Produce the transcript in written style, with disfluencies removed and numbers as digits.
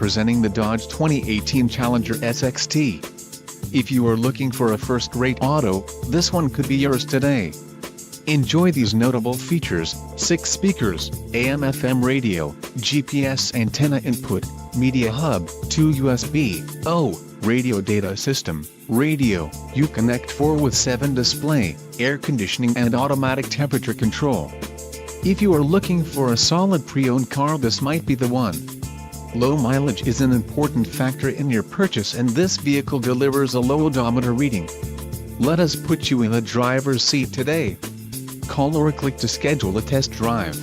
presenting the Dodge 2018 Challenger SXT. If you are looking for a first-rate auto, this one could be yours today. Enjoy these notable features: 6 speakers, AM/FM radio, GPS antenna input, media hub, 2 USB, radio data system, radio, Uconnect 4/7 display, air conditioning and automatic temperature control. If you are looking for a solid pre-owned car, this might be the one. Low mileage is an important factor in your purchase, and this vehicle delivers a low odometer reading. Let us put you in the driver's seat today. Call or click to schedule a test drive.